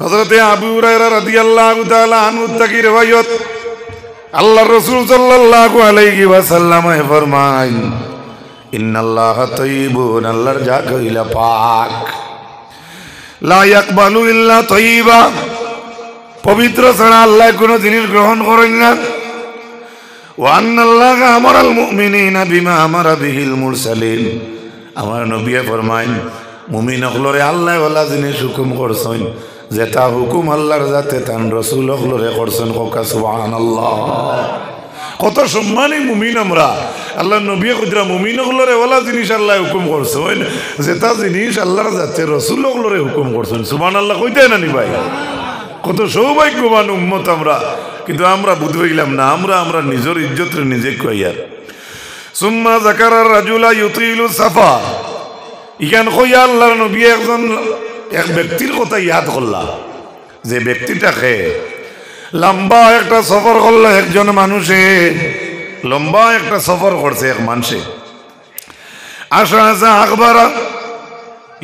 হযরতে আবু হুরায়রা রাদিয়াল্লাহু তাআলা আনহু থেকে riwayat আল্লাহর রাসূল সাল্লাল্লাহু আলাইহি ওয়াসাল্লাম ফরমায় ইন্নাল্লাহা তাইয়্যিবুন, আল্লাহর জাত হইলা পাক, লা ইয়াকবালু ইল্লা তাইয়্যিবা, পবিত্র ছাড়া আল্লাহ কোনো জিনিস গ্রহণ করেন না। ওয়া আন্নাল্লাহা আমারাল মুমিনিনা বিমা আমারা বিহিল মুরসালিন, আমার নবী ফরমায় মুমিন হলরে আল্লাহ ওয়ালা জিনিস হুকুম করছেন, যেটা হুকুম আল্লাহর জাতে তান রাসূল হলরে করছেন। কোকা সুবহানাল্লাহ, কত সম্মানী মুমিন আমরা। আল্লাহ নবী কইরা মুমিন হলরে ওয়ালা জিনিস আল্লাহ হুকুম করছেন, যেটা জিনিস আল্লাহর জাতে রাসূল হলরে হুকুম করছেন। সুবহানাল্লাহ কইতে না নি ভাই, কত সৌভাগ্যবান উম্মত আমরা। কিন্তু আমরা বুঝবাইলাম না, আমরা নিজের ইজ্জত নিজে কইয়ার। সুম্মা যাকারা রাজুলা ইউতিলু সাফা, ইখান কইয়া আল্লাহর নবী এক ব্যক্তির কথা ইয়াদ করলা, যে ব্যক্তিটাকে লম্বা একটা সফর করলো। একজন মানুষে লম্বা একটা সফর করছে, এক মানুষে আশা আকবারা,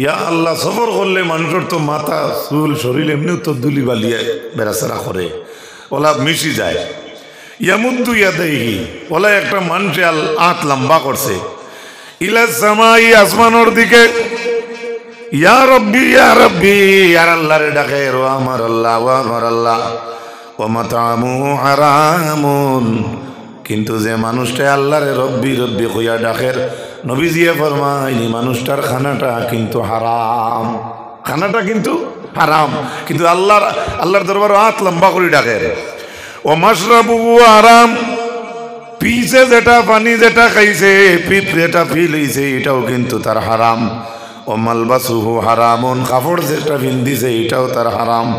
ইয়া আল্লাহ, সফর করলে মানুষের তো মাথা চুল শরীর এমনিও তো দুলি বালিয়ে বেড়াচেরা করে, ওলা মিশি যায়। ইয়ামুদ্দু ইয়াদাইহি, ওলা একটা মানুষে আত লম্বা করছে, ইলা সামাই, আসমানের দিকে, ইয়া রব্বি ইয়া রব্বি, আর আল্লাহরে ডাকে, রো আমার আল্লাহ, ও আমার আল্লাহ। ও মাতামু হারামুন, কিন্তু যে মানুষটা আল্লাহরে রব্বি রব্বি কইয়া ডাকের, নবীজিয়ে ফরমাইনি মানুষটার খানাটা কিন্তু হারাম, খানাটা কিন্তু হারাম। কিন্তু আল্লাহর দরবার হাত লম্বা করে ডাকের। ও মাশরাবু হারাম, পিছে যেটা পানি যেটা খাইছে, যেটা ফিল হইছে, এটাও কিন্তু তার হারাম। ও মালবাসুহু হারামুন, কাপড় যেটা পিন্দিছে এটাও তার হারাম।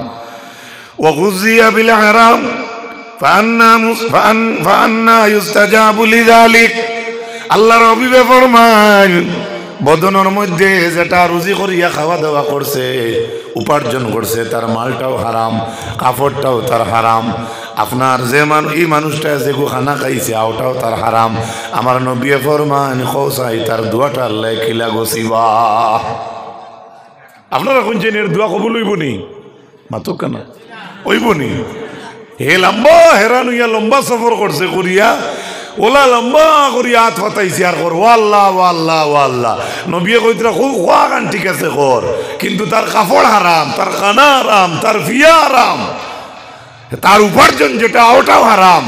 ও গুজিয়া বিল হারাম ফান্না ইউস্তাজাবু লিযালিক, আল্লাহর হাবিবে ফরমান বদনের মধ্যে যেটা রুজি করিয়া খাওয়া দাওয়া করছে, উপার্জন করছে, তার মালটাও হারাম, কাপড়টাও তার হারাম। আপনার যে এই মানুষটা যে খানা খাইছে ওটাও তার হারাম। আমার নবী ফরমান খোসাই তার দোয়াটা আল্লাহ খিলা গছিবা। আপনারা শুনছেন এর দোয়া কবুল হইব নি? মাতো কেন হইব নি? হে লম্বা হেরান হইয়া লম্বা সফর করছে করিয়া, ওলা লম্বা করিয়া হাত ফাটাইছে আর কর ওয়াল্লাহ ওয়াল্লাহ ওয়াল্লাহ। নবী কইতরা খুব খোয়া গান ঠিক আছে কর, কিন্তু তার কাপড় হারাম, তার খানা হারাম, তার ফিয়া হারাম, তার উপার্জন যেটা ওটাও হারাম।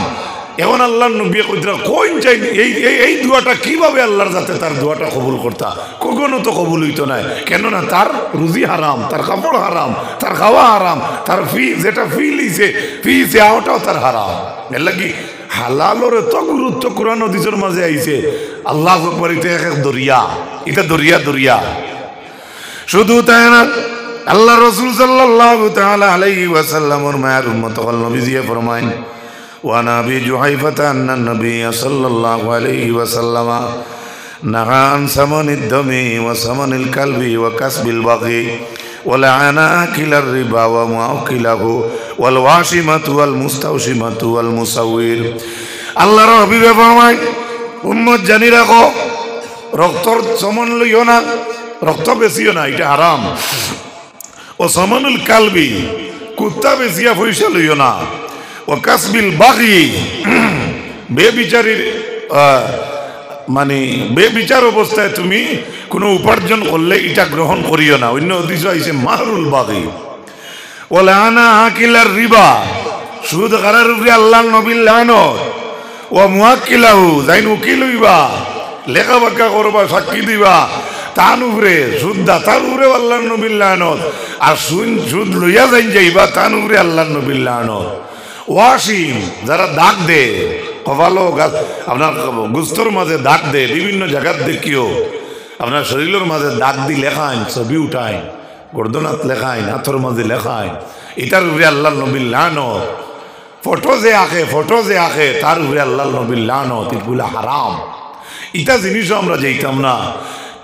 এখন আল্লাহর নবী কইতরা কোন চাই এই দোয়াটা কিভাবে আল্লাহর যাতে তার দোয়াটা কবুল করতা? কখনো তো কবুল হইতো না, কেননা তার রুজি হারাম, তার কাপড় হারাম, তার খাওয়া হারাম, তার যেটা ফিছে ওটাও তার হারাম। এর লাগি হালালোর এত গুরুত্ব কোরআন হাদিসের মাঝে আইছে। আল্লাহু আকবার, এটা এক দরিয়া, এটা দরিয়া দরিয়া। শুধু তাই না, আল্লাহ রাসূল সাল্লাল্লাহু তাআলা আলাইহি ওয়াসাল্লামের মায়ের উম্মত হল নবীজি ফরমায় ওয়া নাবি জুহাইফাতা আন্না নবী সাল্লাল্লাহু আলাইহি ওয়াসাল্লাম নাহা আন সামানিদ দামি ওয়া সামানিল কালবি ওয়া কাসবিল বাগি ওয়া লাআনা আকিলার রিবা ওয়া মুআকিলাহু ওয়াল ওয়াশিমাতু ওয়াল মুস্তাওশিমাতু ওয়াল মুসাউবির। আল্লাহর হাবিবে ফরমায় উম্মত জানি রাখো, রক্তর সমান লইও না, রক্ত বেশিও না, এটা হারাম। ও সমানুল কালবি, কুত্তা বেশিয়া পয়সা লইও না। ও কাসবিল বাগি, বেবিচারীর মানে বেবিচার অবস্থায় তুমি কোনো উপার্জন করলে এটা গ্রহণ করিও না। অন্য উদ্দেশ্য আইছে মাহরুল বাগি। ও লানা আকিলার রিবা, সুদ খারার উপরে আল্লাহ নবীর লানত। ও মুআক্কিলাহু, যাইন উকিল হইবা, লেখা বাক্কা করবা, সাক্ষী দিবা, তার উপরে সুদা, তার উপরে আল্লাহর নবীর লানত। আর সুদ লইয়া যাইবা, তার উপরে আল্লাহর নবীর লানত। ওয়াসিম, যারা দাগ দে কপালো গাছ, আপনার গুস্তর মাঝে দাগ দে, বিভিন্ন জায়গাত দেখিও আপনার শরীরের মাঝে দাগ দি লেখাইন, ছবি উঠাইন, গর্দনাথ লেখাইন, হাতর মাঝে লেখাইন, এটার উপরে আল্লাহর নবীর লানত। ফটো যে আঁকে তার উপরে আল্লাহর নবীর লানত, এগুলো হারাম। ইটা জিনিসও আমরা যেতাম না।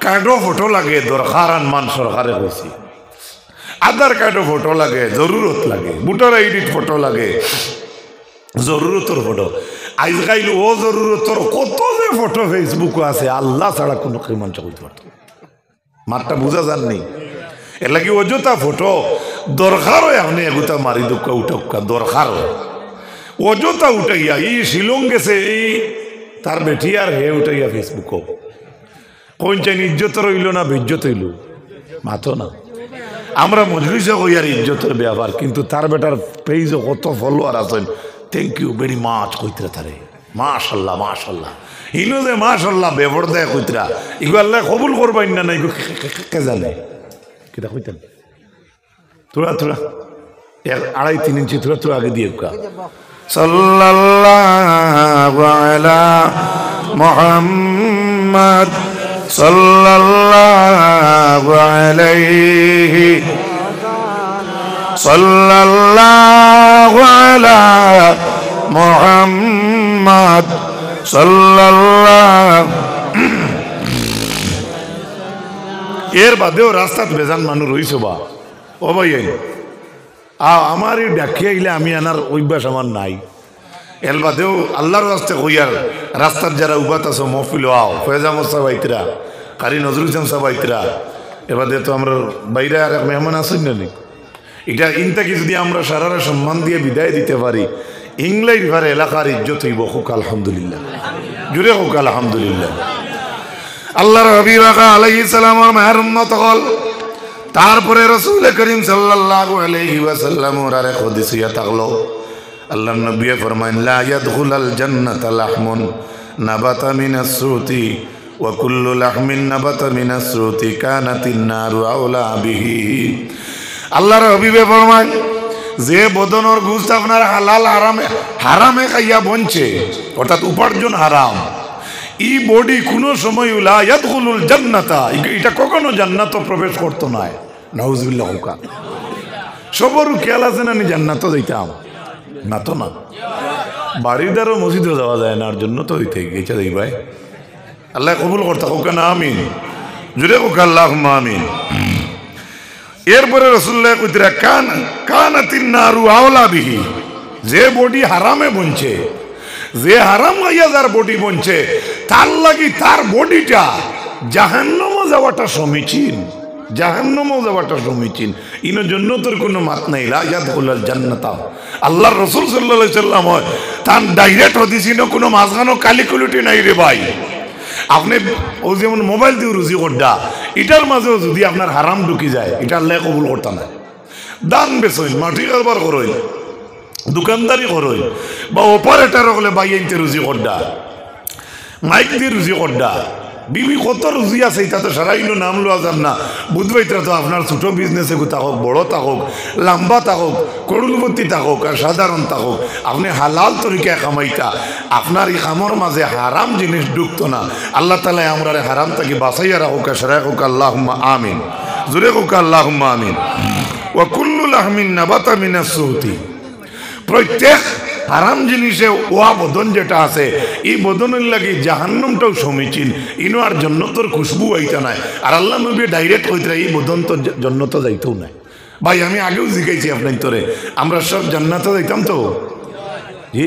কার্ডও ফটো লাগে, দরকার আনমান সরকারে হয়েছি, আধার কার্ডও ফটো লাগে, জরুরত লাগে, ভোটার আইডির ফটো লাগে, জরুরতর ফটো। আজকাল ও জরুরতর কত যে ফটো ফেসবুকে আছে, আল্লাহ ছাড়া কোনো মানুষ করতে পারত মাঠটা বোঝা যাননি। এর লাগে অযথা ফটো দরকারও আপনি এগুতা মারি দুঃখা উঠা দরকার অযথা উঠাইয়া এই শিলং গেছে এই তার বেটি আর হে উঠাইয়া ফেসবুকও কোন চাইনি ইজ্জত রইল না বেজ্জত হইল মাতো না আমরা মজলিসে কইয়ার ইজ্জতের ব্যাপার কিন্তু তার বেটার পেজও কত ফলোয়ার আছেন থ্যাংক ইউ ভেরি মাচ কইতরা তারে মাশাল্লাহ মাশাল্লাহ ইনো যে মাশাল্লাহ বেবর দেয় কইতরা ইগো আল্লাহ কবুল করবাই না ইগো কে জানে কিটা কইতেন থোড়া থোড়া 2.5-3 ইঞ্চি থোড়া আগে দিয়ে কা সাল্লাল্লাহু আলা মুহাম্মদ সাল্লাল্লাহু আলাইহি সাল্লাল্লাহু আলা মুহাম্মদ সাল্লাল্লাহু এর বাদেও রাস্তাত বেজান মানুষ রইছো বা ও ভাই আমার এই ডাকিয়ে গেলে আমি আনার অভ্যাস আমার নাই এর বাদেও আল্লাহর রাস্তে কইয়ার রাস্তার যারা উবাত আছো মহফিল আও ফয়েজামত সাহেব আইতরা কারি নজরুল ইসলাম সাহেব আইতরা এর বাদে তো আমরা বাইরে আর এক মেহমান আসেন না নি এটা ইনটাকে যদি আমরা সারারা সম্মান দিয়ে বিদায় দিতে পারি ইংলাই রিভারে এলাকার ইজ্জত হইব হোক আলহামদুলিল্লাহ জুড়ে হোক আলহামদুলিল্লাহ আল্লাহর হাবিব আলাইহিস সালামের মেহের উম্মত হল তারপরে রাসূল করিম সাল্লাল্লাহু আলাইহি ওয়াসাল্লাম ওর আরেক হাদিসে থাকলো আল্লাহর নবী ফরমায়েন লা ইয়াদখুলাল জান্নাতা লাহমুন নাবাতা মিনাস সুতি ওয়া কুল্লু লাহমিন নাবাতা মিনাস সুতি কানাতিন নারু আওলা বিহি আল্লাহর হাবিবে ফরমায়েন যে বদনের গোশত আপনার হালাল হারামে খাইয়া বঞ্চে অর্থাৎ উপার্জন হারাম ই বডি কোনো সময় লা ইয়াদখুলুল জান্নাতা এটা কখনো জান্নাত প্রবেশ করতো না নাউজুবিল্লাহ হুকা সবর খেয়াল আছে না জান্নাত যাইতাম না তো না বাড়িদারও মসজিদে যাওয়া যায় না আর জন্য তো হইতে গেছে দেই ভাই আল্লাহ কবুল করতে হোক না আমিন জুড়ে হোক আল্লাহুম্মা আমিন এরপরে রাসূলুল্লাহ কইতরা কানাতিন নারু আওলা বিহি যে বডি হারামে বঞ্চে যে হারাম গাইয়া যার বডি বঞ্চে তার লাগি তার বডিটা জাহান্নামে যাওয়াটা সমীচীন জাহান্নামে যাওয়াটা সমীচীন ইনো জন্য তোর কোনো মাত নাই লা ইয়াদখুলুল জান্নাতা আল্লাহর রাসূল সাল্লাল্লাহু আলাইহি সাল্লাম তার ডাইরেক্ট হদিসিনো কোনো মাঝখানো কালিকুলিটি নাই রে ভাই আপনি ও যেমন মোবাইল দিয়ে রুজি করডা এটার মাঝেও যদি আপনার হারাম ঢুকি যায় এটা আল্লাহ কবুল করতে না দান বেচইন মাটি কারবার করইন দোকানদারি করইন বা অপারেটর হলে বাই আনতে রুজি করডা মাইক দিয়ে রুজি করডা বিবি কত রুজি আছে এটা তো সারাইনো নাম লওয়া যান না বুধবাইটা তো আপনার ছোট বিজনেসে থাকুক বড় থাকুক লম্বা থাকুক করুলপতি থাকুক আর সাধারণ থাকুক আপনি হালাল তরিকায় কামাইতা আপনার এই কামর মাঝে হারাম জিনিস ঢুকতো না আল্লাহ তালা আমরা হারাম তাকে বাঁচাইয়া রাখুক সেরাই হোক আল্লাহুম্মা আমিন জুড়ে হোক আল্লাহুম্মা আমিন ওয়া কুল্লু লাহমিন নাবাতা মিনাস সুতি প্রত্যেক হারাম জিনিসে ওয়া বদন যেটা আছে এই বদনের লাগি জাহান্নামটাও সমীচীন ইনো আর জন্নতর খুশবু আইতা নাই আর আল্লাহ নবী ডাইরেক্ট কইতরা এই বদন তো জন্নত যাইতেও নাই ভাই আমি আগেও জিজ্ঞাসি আপনার তোরে আমরা সব জান্নাতে যাইতাম তো জি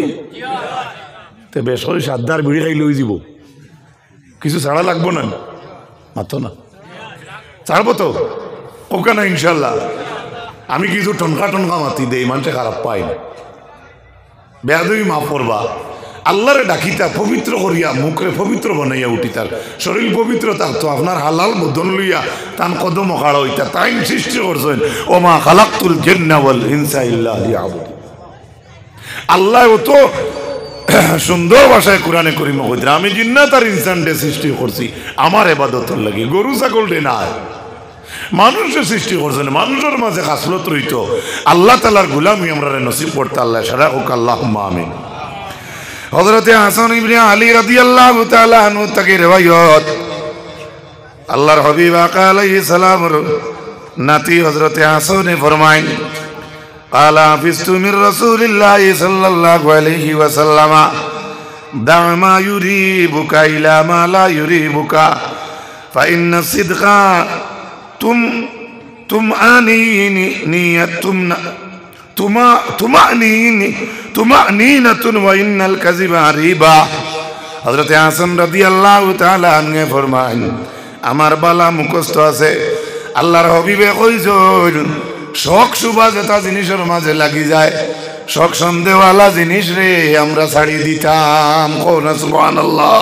তো বেশ করে সাদ্দার বিড়ি খাই লই যাব কিছু ছাড়া লাগবো না মাত্র না ছাড়বো তো ওকে না ইনশাল্লাহ আমি কিছু টনকা মাতি দেই মানুষে খারাপ পাই না বেয়াদবি মাফ করবা আল্লাহরে ডাকিতা পবিত্র করিয়া মুখরে পবিত্র বানাইয়া উঠিতার শরীর পবিত্র থাকতো আপনার হালাল বদন লইয়া তান কদম অকাড়া হইতা তাই সৃষ্টি করছেন ও মা খালাকতুল জিন্না ওয়াল ইনসা ইল্লা লিয়াবুদুন আল্লাহ তো সুন্দর ভাষায় কোরআনে করিমে কইরা আমি জিন্নাত আর ইনসানকে সৃষ্টি করছি আমার ইবাদতের লাগি গরু ছাগল দে না মানুষের সৃষ্টি করছেন মানুষের মাঝে খাসলত রইত আল্লাহ তাআলার গোলামি আমরা নসিব করতে আল্লাহ সারা হোক আল্লাহুম্মা আমিন হযরতে হাসান ইবনে আলী রাদিয়াল্লাহু তাআলা আনহু থেকে riwayat আল্লাহর হাবিব আলাইহিস সালাম নাতি হযরতে হাসানে ফরমায় قال حفظت من رسول الله صلى الله عليه وسلم دع ما يريبك إلى ما لا يريبك فإن الصدق طمأنينة وإن الكذب ريبة হযরত হাসান রাদিয়াল্লাহু তাআলা আনহু ফরমায় আমার বালা মুখস্থ আছে আল্লাহর হাবিবে কইছেন শখ সুবা যেটা জিনিসের মাঝে লাগি যায়, শখ সন্দেহওয়ালা জিনিস রে আমরা ছাড়ি দিতাম। সুবহানাল্লাহ।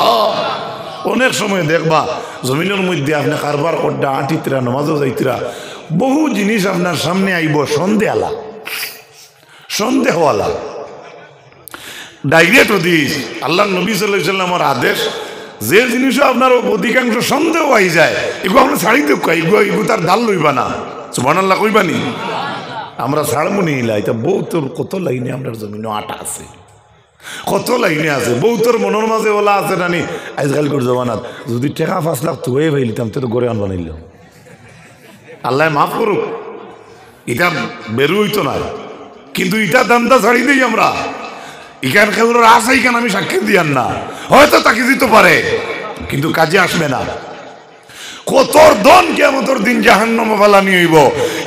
অনেক সময় দেখবা জমিনের মধ্যে আপনি কারবার করডা আটিতরা নমাজও যাইতরা, বহু জিনিস আপনার সামনে আইব সন্দেহওয়ালা ডাইরেক্ট হদিস আল্লাহ নবী সাল্লাল্লাহু আলাইহি ওয়াসাল্লামের আদেশ, যে জিনিসও আপনার অধিকাংশ সন্দেহ আই যায় এগুলো আপনি ছাড়ি দেব, এগুলো তার দাল লইবা না। সুবহানাল্লাহ কইবানি? আমরা ছাড়বো নিলা। এটা বহুতর কত লাইনে আপনার জমিনও আটা আছে, কত লাইনে আছে, বহুতর মনের মাঝে ওলা আছে নানি আজকাল করে জমানাত যদি টাকা 5 লাখ তুয়ে ভাইলিতাম তো গড়ে আনবা নিল। আল্লাহ মাফ করুক, এটা বেরু হইতো না, কিন্তু এটা দামটা ছাড়ি দিই আমরা। এখান খেউর আছে, এখান আমি সাক্ষী দিয়ান না, হয়তো তাকে দিতে পারে কিন্তু কাজে আসবে না। কতর দন কিয়ামতের দিন জাহান্নামে ফালানি হইব,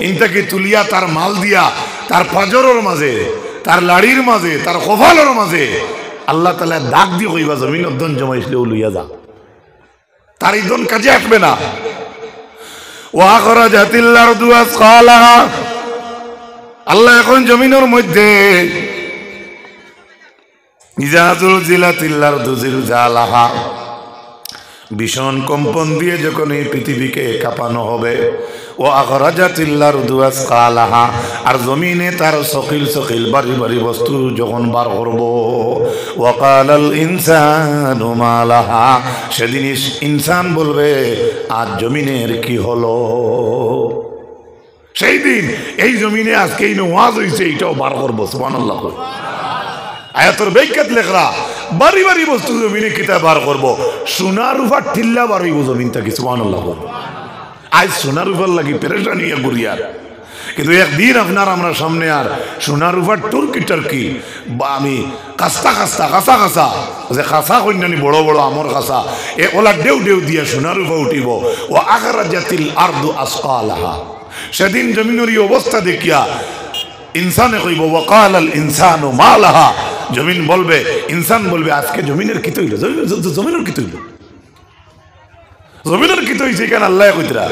ইনটাকে তুলিয়া তার মাল দিয়া তার পাজরের মাঝে, তার লাড়ির মাঝে, তার কপালের মাঝে আল্লাহ তাআলা দাগ দিয়ে কইবা জমিনের দন জমাইছিলে ও লইয়া যা, তার এই দন কাজে আসবে না। ওয়া আখরাজাতিল আরদু আসকালাহা, আল্লাহ এখন জমিনের মধ্যে ইজা জুলজিলাতিল আরদু জিলজালাহা, ভীষণ কম্পন দিয়ে যখন এই পৃথিবীকে কাঁপানো হবে, ও আখরাজাতিল আরদু আসকালাহা, আর জমিনে তার সকিল সকিল ভারী ভারী বস্তু যখন বার করব, ওয়া কালাল ইনসানু মা লাহা, সেদিন ইনসান বলবে আজ জমিনের কি হলো। সেই দিন এই জমিনে আজকে এই ওয়াজ হইছে এটাও বার করবো। সুবহানাল্লাহ। আয়াতের ব্যাখ্যাত লেখরা বাড়ি বাড়ি বস্তু জমিনে কিতাব বার করবো, সোনার রূপার ঠিল্লা বার হইব জমিন থেকে। সুবহানাল্লাহ। আজ সোনার রূপার লাগি পেরেশানি গুড়িয়ার, কিন্তু একদিন আপনার আমরা সামনে আর সোনার রূপার টুরকি টার্কি বা আমি কাস্তা কাস্তা কাঁচা কাঁচা যে কাঁচা কন্যানি বড় বড় আমর কাঁচা এ ওলা ডেউ ডেউ দিয়ে সোনার রূপা উঠিব। ও আখরাজাতিল আরদু আসকালাহা, সেদিন জমিনের এই অবস্থা দেখিয়া ইনসানে কইব ওয়া কালাল ইনসানু মা লাহা, জমিন বলবে, ইনসান বলবে আজকে জমিনের কি তৈল, জমিনের কি তৈল, জমিনের কি তৈছে কেন আল্লাহ কইতরা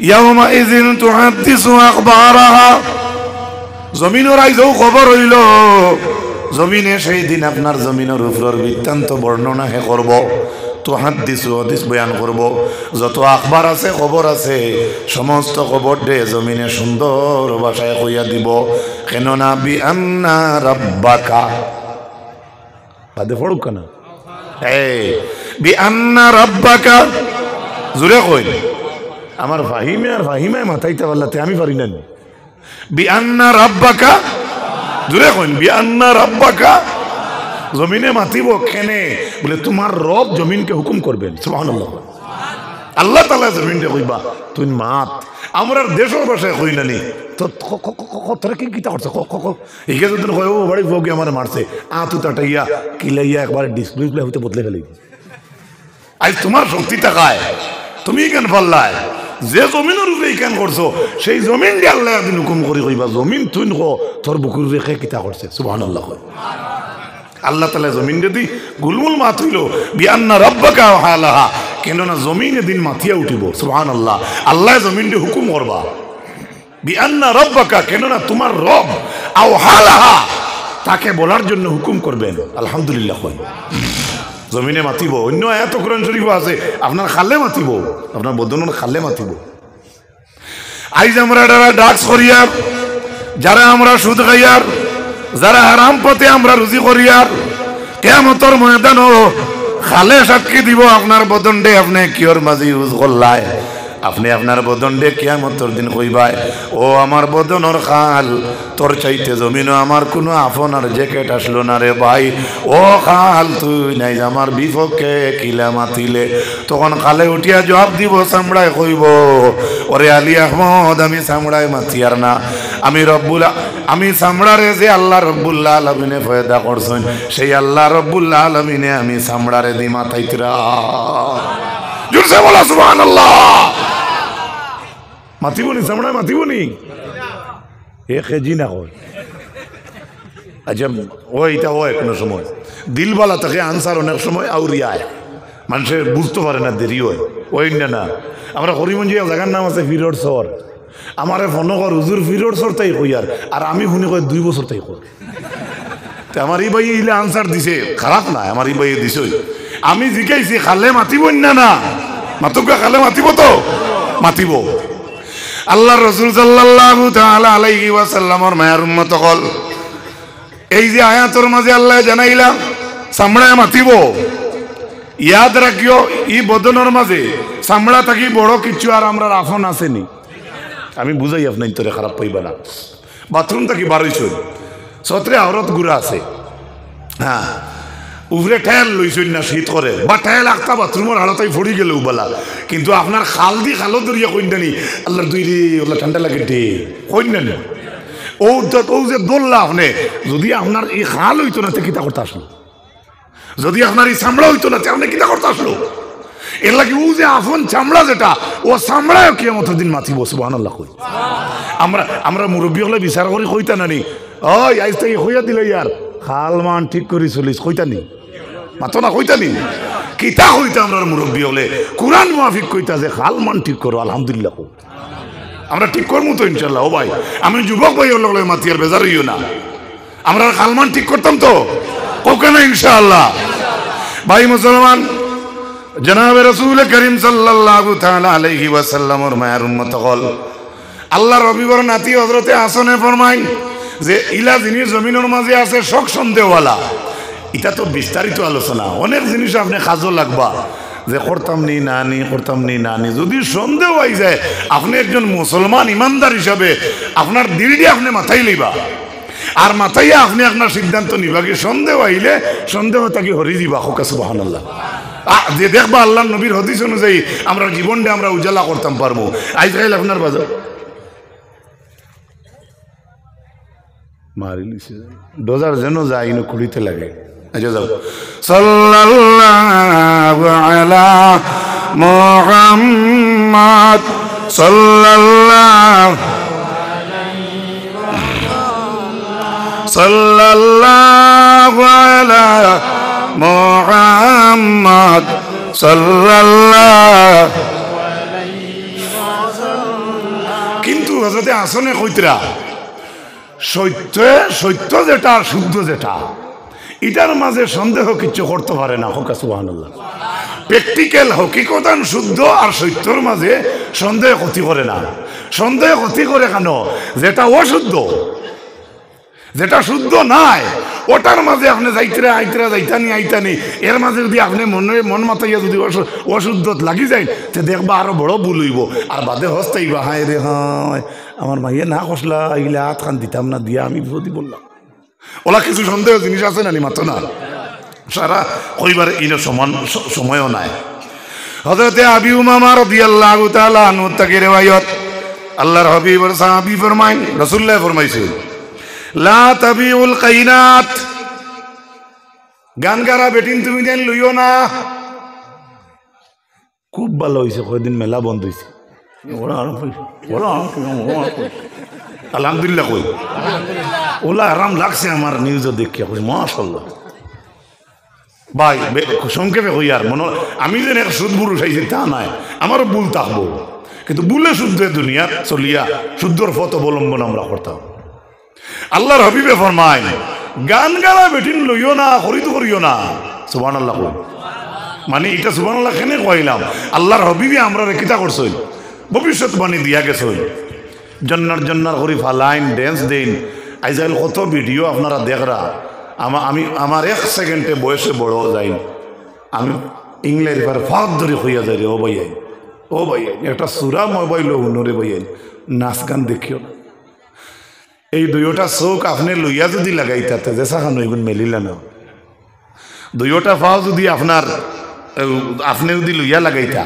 ইয়াউমা ইযিন তুহাদ্দিসু আখবারাহা, জমিনের আইজও খবর হইল, জমিনে সেই দিন আপনার জমিনের উপরের বৃত্তান্ত বর্ণনা হে করব, তুহাদ্দিসু হাদিস বয়ান করব, যত আখবার আছে খবর আছে সমস্ত খবর দে জমিনে সুন্দর ভাষায় কইয়া দিব। কেননা বিআন্না রাব্বাকা, বাদে পড়ুক না, এই বিআন্না রাব্বাকা জুরে কই, আমার ফাহিমে আর ফাহিমায় মাথাইতে পারলাতে আমি পারি না। বিআন্না রাব্বাকা জুরে কইন, বিআন্না রাব্বাকা, জমিনে মাতিব কেনে বলে তোমার রব জমিনকে হুকুম করবেন। সুবহানাল্লাহ। আল্লাহ তাআলা জমিনকে কইবা তুই মাত, আমরা দেশের ভাষায় কই নানি তো তোরা কি কিতা করছে একে যদি কয় ও বাড়ি বউকে আমার মারছে তুই তাটাইয়া কিলাইয়া একবার ডিসপ্লে হইতে বদলে ফেলি। আজ তোমার শক্তি টাকায় তুমি কেন পাল্লায়, যে জমিনের উপরে কেন করছো সেই জমিন দিয়ে আল্লাহ একদিন হুকুম করি কইবা জমিন তুই তোর বুকুর রেখে কিতা করছে। সুবহানাল্লাহ। আল্লাহ তাআলা জমিন যদি গুলমুল মাত হইল বিআন্না রাব্বাকা হালাহা, কেননা জমিন এদিন মাথিয়া উঠিব। সুবহানাল্লাহ। আল্লাহ জমিন দিয়ে হুকুম করবা বিআন্না রাব্বাকা, কেননা তোমার রব আও হালাহা তাকে বলার জন্য হুকুম করবেন। আলহামদুলিল্লাহ। জমিনে মাতিব। অন্য আয়াত কোরআন শরীফ আছে আপনার খালে মাতিব, আপনার বদনের খালে মাতিব। আইজ আমরা ড্রাগস করিয়ার, যারা আমরা সুদ খাইয়ার, যারা হারাম পথে আমরা রুজি করিয়ার, কিয়ামতের ময়দানও খালে সাক্ষী দিব আপনার বদনডে আপনি কিয়র মাঝে ইউজ করলাই। আপনি আপনার বদনডে কিয়ামতের দিন কইবাই ও আমার বদনের খাল, তোর চাইতে জমিনও আমার কোনো আপনার জ্যাকেট আসলো না রে ভাই। ও খাল তুই নাই আমার বিপক্ষে কিলা মাতিলে। তখন খালে উঠিয়া জবাব দিব, চামড়ায় কইব ওরে আলী আহমদ আমি চামড়ায় মাতিয়ার না, আমি চামড়ারে যে আল্লাহ রব্বুল আলামিনে পয়দা করছেন সেই আল্লাহ রব্বুল আলামিনে আমি চামড়ারে দি মাথাইতরা। জোরসে বলা সুবহানাল্লাহ। মাতিবনি চামড়ায় মাতিবনি এ খেজি না হয়। আচ্ছা ওইটা হয় কোনো সময় দিলবালা থাকে আনসার অনেক সময় আউরিয়ায় মানুষের বুঝতে পারে না, দেরি হয় ওই না। আমরা হরিমঞ্জি জায়গার নাম আছে ফিরোর শহর, আমারে ফোন কর হুজুর ফিরোর সর তাই কই আর আমি শুনি কয় 2 বছর তাই কর। আমার এই ভাই ইলে আনসার দিছে, খারাপ না আমার এই ভাইয়ে দিছই। আমি জিজ্ঞাসি খালে মাতিব না মাতুকা খালে মাতিব তো মাতিব। আল্লাহ রসুল সাল্লাল্লাহু তাআলা আলাইহি ওয়াসাল্লামর মায়ার উম্মত হল এই যে আয়াতর মাঝে আল্লাহ জানাইলাম চামড়ায় মাতিব, ইয়াদ রাখিও ই বদনের মাঝে চামড়া থাকি বড় কিছু আর আমরা আফন আসেনি। আমি বুঝাই আপনার তোরে খারাপ পাইবা না। বাথরুম থাকি বারোইছই সত্রে আওরত গুড়া আছে, হ্যাঁ উপরে ঠেল লইছই না শীত করে বা ঠেল একটা বাথরুমের হালতাই ফড়ি গেলে উবালা, কিন্তু আপনার খাল দি খালো দরিয়া কইনানি আল্লাহর দুই রে ওলা ঠান্ডা লাগে ডে কইনানি ও যে দোল্লা আপনি যদি আপনার এই খাল হইতো না কিতা করতে আসলো, যদি আপনার এই চামড়া হইতো না আপনি কিতা করতে আসলো। এর লাগে ও যে আফন চামড়া যেটা ও চামড়ায় কিয়ামত দিন মাতিব সুবহানাল্লাহ কই। আমরা মুরব্বী হলে বিচার করি কইতা নানি ওই আজ থেকে হইয়া দিল ইয়ার খাল মান ঠিক করে চলিস কইতানি মাতো না কইতানি কিতা হইতা আমরা মুরব্বী হলে কোরআন মাফিক কইতা যে খাল মান ঠিক করো আলহামদুলিল্লাহ কো আমরা ঠিক করবো তো ইনশাল্লাহ। ও ভাই আমি যুবক ভাই হল মাতিয়ার বেজার হইও না, আমরা খাল মান ঠিক করতাম তো কোকে না ইনশাআল্লাহ। ভাই মুসলমান জনাবে রাসূল করিম সাল্লাল্লাহু তাআলা আলাইহি ওয়াসাল্লামর মায়ের উম্মত হল আল্লাহ রবিবার নাতি হযরতে হাসানে ফরমাই যে ইলা জিনিস জমিনের মাঝে আছে শক সন্দেহওয়ালা। এটা তো বিস্তারিত আলোচনা, অনেক জিনিস আপনি কাজও লাগবা যে করতাম নি না নি যদি সন্দেহ হয়ে যায় আপনি একজন মুসলমান ইমানদার হিসাবে আপনার দিলটি আপনি মাথায় লইবা আর মাথায় আপনি আপনার সিদ্ধান্ত নিবা। কি সন্দেহ আইলে সন্দেহ তাকে হরি দিবা হোকা সুবহানাল্লাহ। যে দেখবা আল্লাহ নবীর হাদিস অনুযায়ী আমরা জীবনটা আমরা উজালা করতাম পারবো। আজকাল আপনার বাজার মারি লিছে ডোজার যেন যায় ইনো কুড়িতে লাগে। আচ্ছা যাও সাল্লাল্লাহু আলা মুহাম্মদ সাল্লাল্লাহু আলা মুহাম্মদ সাল্লাল্লাহু। কিন্তু হযরতে হাসানে কইতরা সত্য যেটা আর শুদ্ধ যেটা এটার মাঝে সন্দেহ কিছু করতে পারে না হোক সুবহানাল্লাহ। প্র্যাকটিক্যাল হকিকতান শুদ্ধ আর সত্যর মাঝে সন্দেহ ক্ষতি করে না। সন্দেহ ক্ষতি করে কেন? যেটা অশুদ্ধ যেটা শুদ্ধ নাই ওটার মাঝে আপনি যাইতানি এর মাঝে যদি আপনি মন মাতাইয়া যদি অশুদ্ধত লাগি যায় তো দেখবা আরো বড় ভুল হইব আর বাদে হস্তাইবা হায় রে হায় আমার মাইয়া না কষলা এইগুলা হাত খান দিতাম না দিয়া আমি বিপদী বললাম। ওলা কিছু সন্দেহ জিনিস আছে না মাতো না সারা কইবার ইনো সমান সময়ও নাই। হযরতে আবি উমামা রাদিয়াল্লাহু তাআলা আনহু থেকে রিওয়ায়াত আল্লাহর হাবিবের সাহাবী ফরমায় রাসূলুল্লাহ ফরমাইছে লা তাবিউল কাইনাত গান গারা বেটিন তুমি দেন লইও না। খুব ভালো হয়েছে কয়দিন মেলা বন্ধ হয়েছে আলহামদুলিল্লাহ কই ওলা আরাম লাগছে আমার নিউজ দেখিয়া কই মাশাআল্লাহ। ভাই সংক্ষেপে কই আর মনে আমি যেন এক সুদ বুড়ো চাইছি তা নাই, আমারও ভুল থাকবো কিন্তু ভুলে শুদ্ধ দুনিয়া চলিয়া শুদ্ধর পথ অবলম্বন আমরা করতাম। আল্লাহর হাবিবে ফরমায় গান গালা বেটিন লইও না খরিদ করিও না। সুবহানাল্লাহ কই মানে এটা সুবহানাল্লাহ কেন কইলাম আল্লাহর হাবিবে আমরা কিতা করছই ভবিষ্যৎবাণী দিয়া গেছই জন্নার করি ফালাইন ড্যান্স দিন আইজাইল কত ভিডিও আপনারা দেখরা। আমার 1 সেকেন্ডে বয়সে বড় যাই আমি ইংল্যান্ড এবার ফাঁক ধরে হইয়া যাই রে ও ভাই একটা সুরা মোবাইল হুনরে ভাইয়াই নাচ গান দেখিও না। এই দুইটা চোখ আপনি লইয়া যদি লাগাইতাতে যে সাখানো এগুন মেলিলা না। দুইটা ফাও যদি আপনি যদি লইয়া লাগাইতা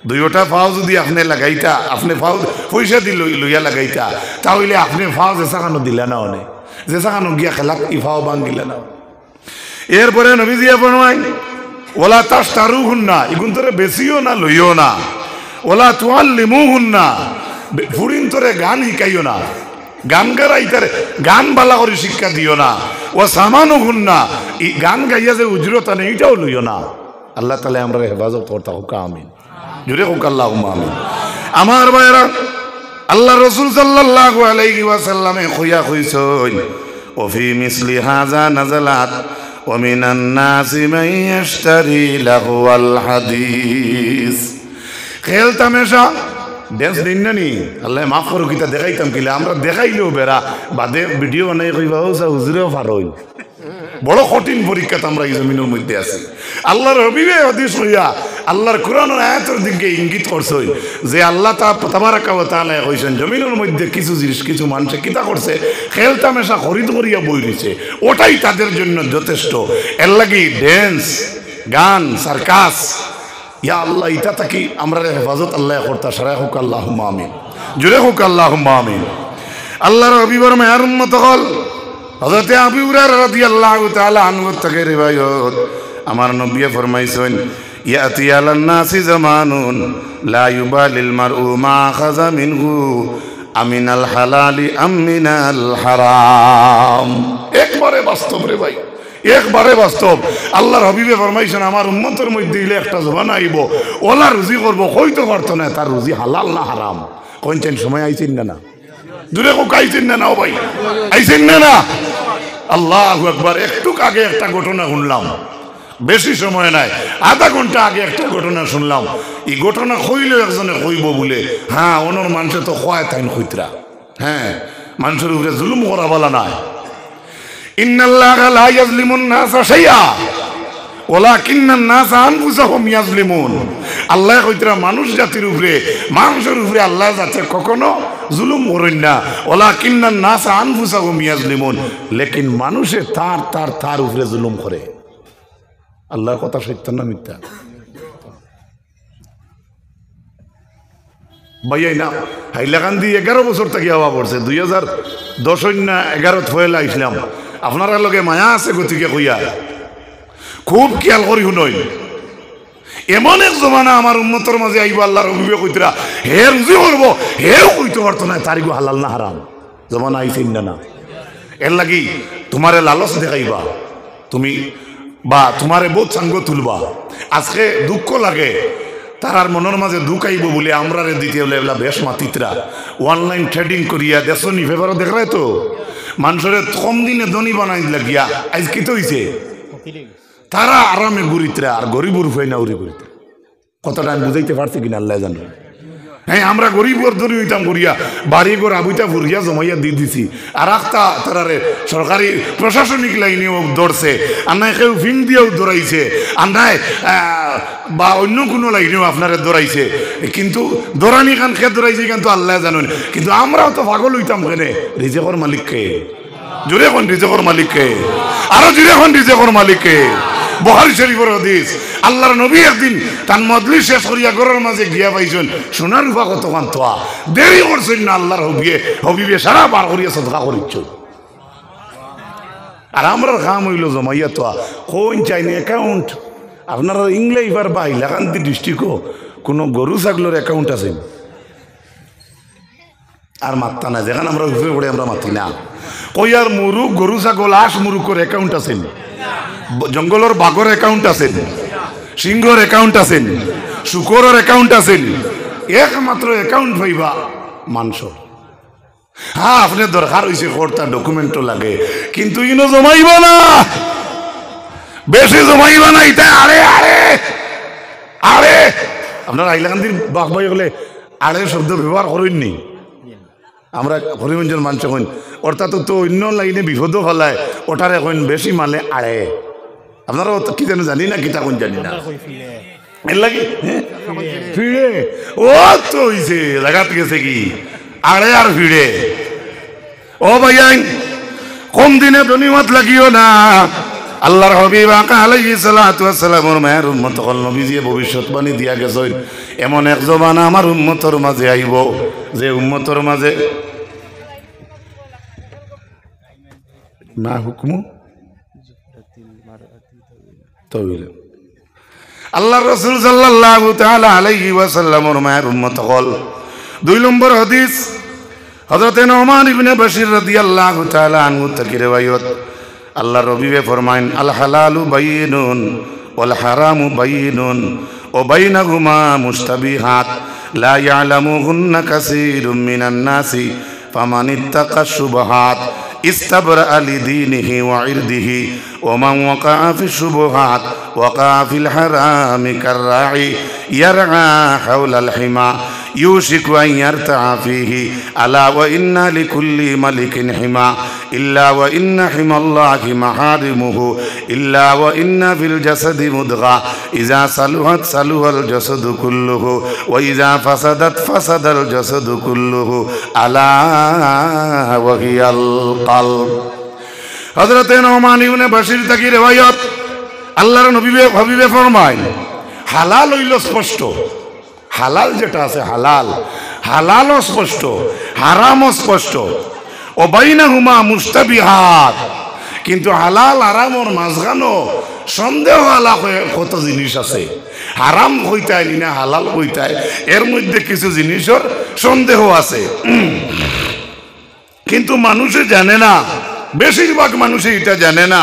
দুইটা ফাও যদি আপনি লাগাইতা আপনি ফাও পয়সা দি লইয়া লাগাইতা তাহলে আপনি ফাও যে সাখানো দিলা না অনেক যে সাখানো গিয়া খেলা ই ফাও ভাঙ্গিলা না। এরপরে নবীজিয়া ফরমায় ওলা তাশতারুহুন্না এগুন তোরে বেশিও না লইও না। ওলা তুআল্লিমুহুন্না ফুরিন তোরে গান শিখাইও না। গান গাইতারে গান বালা করে শিক্ষা দিও না। ও সামানো গুণ না গান গাইয়া যে উজরত নেই এটাও লইও না। আল্লাহ তাআলা আমরা হেফাজত করতে হোক আমিন জুড়ে হোক আল্লাহুম্মা আমিন। আমার ভাইরা আল্লাহ রাসূল সাল্লাল্লাহু আলাইহি ওয়াসাল্লামে কইয়া কইছেন ও ফি মিসলি হাযা নাযালাত ওয়া মিনান নাসি মান ইয়াশতারি লাহওয়াল হাদিস। খেল তামাশা ড্যান্স দিন না নি আল্লাহ মাফ করো কিতা দেখাইতাম কিলা আমরা দেখাইলেও বেড়া বাদে ভিডিও বানাই কইবা হুজুরেও পারই। বড় কঠিন পরীক্ষাতে আমরা এই জমিনের মধ্যে আছি। আল্লাহর হাবিবে হাদিস হইয়া আল্লাহর কোরআনের আয়াতের দিকে ইঙ্গিত করছেন যে আল্লাহ তাবারাকা ওয়া তাআলা কইছেন জমিনের মধ্যে কিছু জিনিস কিছু মানুষে কিতা করছে খেল তামাশা খরিদ করিয়া বই রইছে, ওটাই তাদের জন্য যথেষ্ট। এর লাগি ড্যান্স গান সার্কাস ইয়া আল্লাহ এটা থাকি আমরা হেফাজত আল্লাহ করতা সারা হোক আল্লাহুম্মা আমিন, জুড়ে হোক আল্লাহুম্মা আমিন। আল্লাহর হাবিবের মায়ের উম্মত হল হযরত আবু হুরায়রা রাদিয়াল্লাহু তাআলা আনহু থেকে রিওয়ায়াত আমার নবী ফরমাইছেন ইয়াতি আলান নাসি জামানুন লা ইউবালিল মারউ মা খাযা মিনহু আমিনাল হালালি আমিনাল হারাম। একবারে বাস্তব রে ভাই, একবারে বাস্তব। আল্লাহর হাবিবে ফরমাইছেন আমার উম্মতের মধ্যে ইলে একটা জমানা আইব ওলা রুজি করবো কইতে পারতো না তার রুজি হালাল না হারাম। কোনছেন সময় আইছেন না? দূরে কোক আইছেন না ও ভাই, আইছেন না? আল্লাহু আকবার। একটু আগে একটা ঘটনা শুনলাম, বেশি সময় নাই, আধা ঘন্টা আগে একটা ঘটনা শুনলাম। এই ঘটনা কইলেও একজনে কইব বলে হ্যাঁ অনর মানুষে তো খোয়ায় তাইন কইতরা, হ্যাঁ মানুষের উপরে জুলুম করা বলা নাই। ইন্নাল্লাহা লা ইয়াজলিমুন নাসা শাইআ ওয়ালাকিন্নান নাসা আনফুসাহুম ইয়াজলিমুন। আল্লাহ কইতরা মানুষ জাতির উপরে মানুষের উপরে আল্লাহ যাতে কখনো জুলুম করেন না। ওয়ালাকিন্নান নাসা আনফুসাহুম ইয়াজলিমুন, লেকিন মানুষে তার উপরে জুলুম করে। আল্লাহর কথা সত্য না মিথ্যা? ভাইয়াই না হাইলাকান্দি 11 বছর থেকে হওয়া পড়ছে 2010 না 11 হইলা ইসলাম। আপনারা লগে মায়া আছে গতিকে কইয়া খুব খেয়াল করি শুনই। এমন এক জমানা আমার উম্মতের মাঝে আইব আল্লাহর হাবিবে কইতরা হে রুজি করবো হেও কইতে পারতো না তারিগো হালাল না হারাম। জমানা আইছেন না? এর লাগি তোমারে লালচ দেখাইবা তুমি বা তোমারে বহুত সাঙ্গ তুলবা। আজকে দুঃখ লাগে তারার মনের মাঝে দুঃখ আইব বলে আমরা দিতে হলে এগুলা বেশ মাতিতরা অনলাইন ট্রেডিং করিয়া দেশনি ফেভারও দেখায় তো মানুষের কম দিনে ধনী বানাই দিলা গিয়া। আজ কি তো হইছে তারা আরামে ঘুরিতরা আর গরিব রূপে না উড়ি ঘুরিতে। কথাটা আমি বুঝাইতে পারছি কিনা আল্লাহ জানে। হ্যাঁ আমরা গরিব ধনী হইতাম করিয়া বাড়ি ঘর আবুইতা ভরিয়া জমাইয়া দিয়ে দিছি। আর একটা তারারে সরকারি প্রশাসনিক লাইনেও দৌড়ছে, আর নাই কেউ ফিং দিয়েও দৌড়াইছে, আর নাই বা অন্য কোনো লাইনেও আপনারা দৌড়াইছে। কিন্তু দৌড়ানি খান খেয়ে দৌড়াইছে কিন্তু আল্লাহ জানেন। কিন্তু আমরাও তো পাগল হইতাম কেনে? রিজেকর মালিককে জুড়ে এখন রিজেকর মালিককে, আরো জুড়ে এখন রিজেকর মালিককে। বুখারী শরীফের হাদিস আল্লাহর নবী একদিন তার মজলিস শেষ করিয়া ঘরের মাঝে গিয়া পাইছেন সোনার রূপা কতক্ষণ তোয়া দেরি করছেন না আল্লাহর হবিবে সারা বার করিয়া সদকা করিচ্ছ। আর আমরা কাম হইল জমাইয়া তোয়া কোন চাইনি অ্যাকাউন্ট। আপনারা ইংলে এবার বা হাইলাকান্দি ডিস্ট্রিক্টও কোনো গরু ছাগলের অ্যাকাউন্ট আছে আর মাত্তা না, যেখানে আমরা উপরে পড়ে আমরা মাতি না। কইয়ার মুরুখ গরু ছাগল আস মুরুখের অ্যাকাউন্ট আছেন, জঙ্গলের বাঘর অ্যাকাউন্ট আছেন, সিংহর অ্যাকাউন্ট আছেন, শুকরের অ্যাকাউন্ট আছেন, একমাত্র অ্যাকাউন্ট পাইবা মানুষের। হ্যাঁ আপনি দরকার হয়েছে কর্তা ডকুমেন্টও লাগে, কিন্তু ইনো জমাইবা না, বেশি জমাইবা না। এটা আরে আরে আরে আপনার হাইলাকান্দির বাঘ ভাই হলে আরে শব্দ ব্যবহার করেননি। আমরা হরিমঞ্জের মানুষ এখন অর্থাৎ তো অন্য লাইনে বিপদও হলায় ওটার এখন বেশি মালে আড়ে। আপনারা কি জানো জানি না কিতা কোন জানি না এর লাগে ফিরে ও তো হইছে লাগাত গেছে কি আড়ে আর ফিরে। ও ভাইয়াই কম দিনে ধন্যবাদ লাগিও না। আল্লাহর হাবিব আলাইহিস সালাতু ওয়াস সালামের মায়ের উম্মত হল নবীজি ভবিষ্যৎবাণী দিয়া গেছেন এমন এক জমানা আমার উম্মতের মাঝে আইব যে উম্মতের মাঝে না হুকমু তাওইল। আল্লাহর রাসূল সাল্লাল্লাহু তাআলা আলাইহি ওয়াসাল্লামের মায়ের উম্মত হল। 2 নম্বর হাদিস হযরত নুমান ইবনে বশির রাদিয়াল্লাহু তাআলা আনহু থেকে riwayat আল্লাহর হাবিবে ফরমায়েন আল হালালু বাইয়িনুন ওয়াল হারামু বাইয়িনুন ওয়া বাইনাহুমা মুশতাবিহাত লা ইয়ালামুহুন্না কাসীরুম মিনান নাসি ফামান ইত্তাকা শুবহাত ইস্তাবরা লিদীনিহি ওয়া ইরদিহি ওয়া মান ওয়াকাআ ফিশ-শুবহাত ওয়াকাআ ফিল হারামি কাররাঈ ইয়ারআ হাওলাল হিমা ইউশিকু আন ইয়ারতাআ ফীহি আলা ওয়া ইন্না লিকুল্লি মালিকিন হিমা ইল্লা ওয়া ইন্না হিমাল্লাহি মাহারিমুহু ইল্লা ওয়া ইন্না ফিল জাসাদি মুদগা ইযা সালুহাত সালুহাল জাসাদু কুল্লুহু ওয়া ইযা ফাসাদাত ফাসাদাল জাসাদু কুল্লুহু আলা ওয়া হিয়াল কলব। হযরতে নুমান ইবনে বাশির থেকে রিওয়ায়াত, আল্লাহর নবী হাবিবে ফরমায় হালাল হইল স্পষ্ট, হালাল যেটা আছে হালাল, হালালও স্পষ্ট, হারামও স্পষ্ট, ও বাইনাহুমা মুস্তাবিহাত, কিন্তু হালাল হারামর মাঝখানো সন্দেহ আলা কত জিনিস আছে। হারাম হইতায় না হালাল হইতায়, এর মধ্যে কিছু জিনিসের সন্দেহ আছে, কিন্তু মানুষে জানে না, বেশিরভাগ মানুষে এটা জানে না।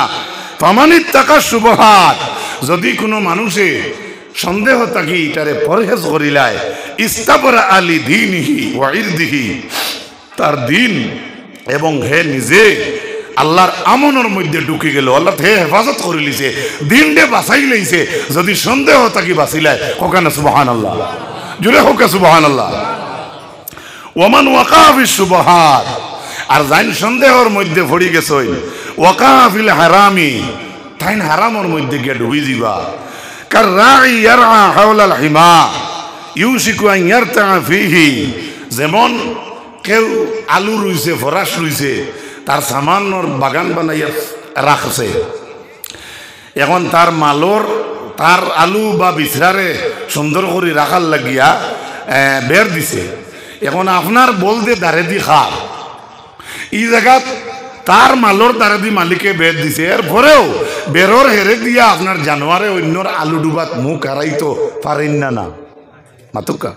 ফামানিত টাকা শুবহাত, যদি কোনো মানুষে সন্দেহ থাকি এটারে পরহেজ করিলায়, ইস্তাবরা আলি দীনিহি ওয়া ইরদিহি, তার দিন এবং হে নিজে আল্লাহর আমনের মধ্যে ঢুকে গেল, আল্লাহ হে হেফাজত করে লিছে, দিনটা বাঁচাই লইছে। যদি সন্দেহ থাকি বাঁচিলায়, হোকানা সুবহানাল্লাহ, জুড়ে হোকা সুবহানাল্লাহ। ওমান ওয়াকা ফিশ শুবহাত, আর যাইন সন্দেহর মধ্যে পড়ি গেছ, ওয়াকা ফিল হারামি, তাইন হারামের মধ্যে গিয়ে ডুবি যাবা। কাররাঈ ইয়ারআ হাওলাল হিমা ইউশিকু আন ইয়ারতাআ ফীহি, যেমন কেউ আলু রুইছে, ফরাস রুইছে, তার সামান্যর বাগান বানাইয়া রাখছে, এখন তার মালর তার আলু বা বিছরারে সুন্দর করে রাখার লাগিয়া বের দিছে, এখন আপনার বলদে দাঁড়ে দি খার, এই জায়গাত তার মালর দ্বারা দি মালিকে বের দিছে, এরপরেও বেরর হেরে দিয়া আপনার জানোয়ারে অন্যর আলু ডুবাত মুখ হারাইতো পারেন না, না মাতুকা।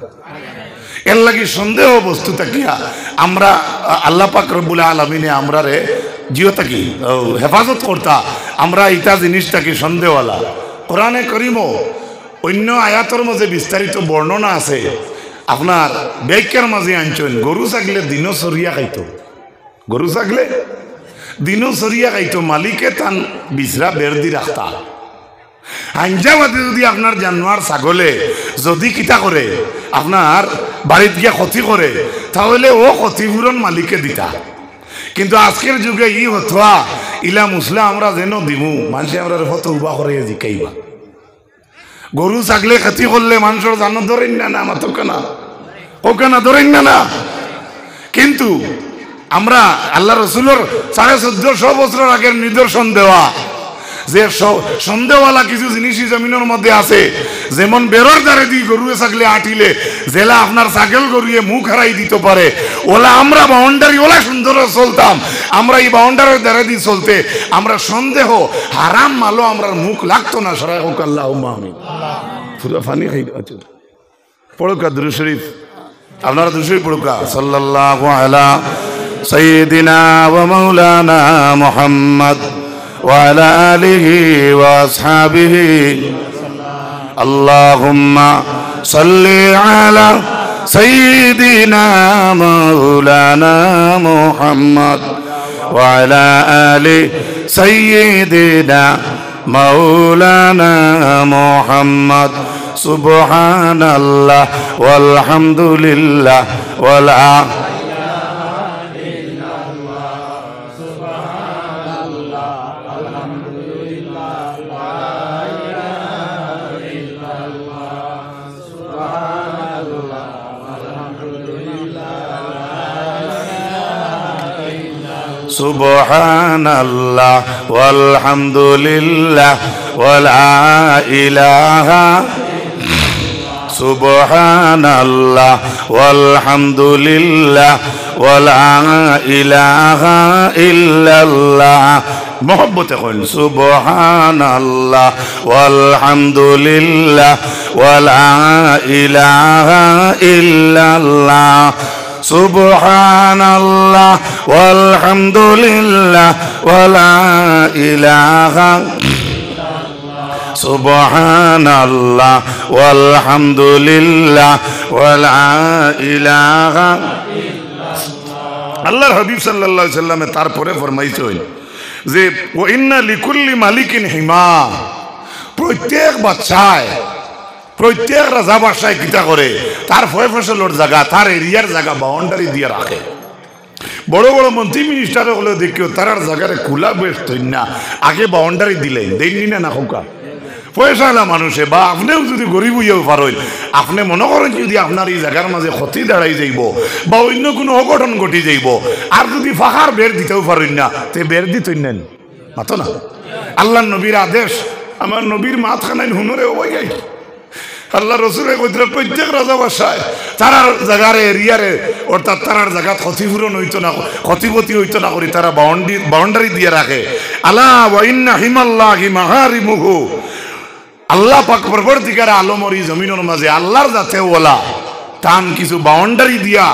এর লাগি সন্দেহ বস্তু থাকিয়া আমরা আল্লাহ পাক রব্বুল আলামিনে আমরা রে জিও থাকি হেফাজত করতা, আমরা ইটা জিনিসটাকে সন্দেহওয়ালা। কোরআনে করিমও অন্য আয়াতর মাঝে বিস্তারিত বর্ণনা আছে, আপনার ব্যাখ্যার মাঝে আনছেন গরু ছাগলে দিনও সরিয়া খাইতো, গরু ছাগলে দিনও সরিয়া খাইতো, মালিকে তান বিছরা বের দি রাখতা। আঞ্জাবাদে যদি আপনার জানোয়ার ছাগলে যদি কিতা করে আপনার বাড়িতে গিয়া ক্ষতি করে, তাহলে ও ক্ষতিপূরণ মালিকে দিতা। কিন্তু আজকের যুগে ই হতোয়া ইলা মুসলা আমরা যেন দিমু, মানুষে আমরা হত উবা করে জিকাইবা। গরু ছাগলে ক্ষতি করলে মানুষের জানো ধরেন না, না মাত্র কেনা ওকেনা ধরেন না, না। কিন্তু আমরা আল্লাহ রসুলের 1450 বছর আগের নিদর্শন দেওয়া যে সন্দেহওয়ালা কিছু জিনিসই জমিনের মধ্যে আছে, যেমন বেরোর দ্বারে দিয়ে গরু ছাগলে আটিলে জেলা আপনার ছাগল গরুয়ে মুখ হারাই দিতে পারে, ওলা আমরা বাউন্ডারি ওলা সুন্দর চলতাম, আমরা এই বাউন্ডারির দ্বারা দিয়ে চলতে আমরা সন্দেহ হারাম মালো আমরা মুখ লাগতো না। সরাই হোক আল্লাহ আমিন। পুরো ফানি খাই পড়ুকা দুরূদ শরীফ, আপনারা দুরূদ শরীফ পড়ুকা। সাল্লাল্লাহু আলা সাইয়্যিদিনা ওয়া মাওলানা মুহাম্মদ ওয়া আলা আলিহি ওয়া আসহাবিহি। আল্লাহুম্মা সাল্লি আলা সাইয়্যিদিনা মাওলানা মুহাম্মদ ওয়া আলা আলি সাইয়্যিদিনা মাওলানা মুহাম্মদ। সুবহানাল্লাহ ওয়ালহামদুলিল্লাহ ওয়ালা সুবহানাল্লাহ ওয়ালহামদুলিল্লাহ ওয়ালা ইলাহা। সুবহানাল্লাহ ওয়ালহামদুলিল্লাহ ওয়ালা ইলাহা ইল্লাল্লাহ। মোহব্বতে কইন সুবহানাল্লাহ ওয়ালহামদুলিল্লাহ ওয়ালা ইলাহা ইল্লাল্লাহ। সুবহানাল্লাহ ওয়ালহামদুলিল্লাহ ওয়ালা ইলাহা। সুবহানাল্লাহ ওয়ালহামদুলিল্লাহ ওয়ালা ইলাহা। আল্লাহর হাবিব সাল্লাল্লাহু আলাইহি সাল্লামে তারপরে ফরমাইছেন যে ওয়া ইন্না লিকুল্লি মালিকিন হিমা, প্রত্যেক বাদশায় প্রত্যেক রাজা বাদশায় কিতা করে তার ফসলের জায়গা তার এরিয়ার জায়গা বাউন্ডারি দিয়ে রাখে। বড় বড় মন্ত্রী মিনিস্টার হলে দেখিও তারার জায়গায় খোলা বেশ না আগে বাউন্ডারি দিলেন দেননি না হোকা পয়সাওয়ালা মানুষে বা আপনিও যদি গরিব হইয়াও পারেন আপনি মনে করেন যদি আপনার এই জায়গার মাঝে ক্ষতি দাঁড়াই যাইব বা অন্য কোনো অঘটন ঘটি যাইব আর যদি ফাঁকার বের দিতেও পারেন না তে বের দিতেন নেন মাতো না। আল্লাহ নবীর আদেশ আমার নবীর মাথাখানায় হুনরে হয়ে যাই আল্লাহ রসুলের কইতে প্রত্যেক রাজা বাসায় তারার জায়গার এরিয়ারে অর্থাৎ তারার জায়গা ক্ষতিপূরণ হইতো না ক্ষতিপতি হইতো না করি তারা বাউন্ডারি দিয়ে রাখে। আলা ওয়া ইন্না হিমাল্লাহি মাহারিমুহু, আল্লাহ পাক পরবর্তীকার আলমর এই জমিনের মাঝে আল্লাহর যাতে ওলা টান কিছু বাউন্ডারি দিয়া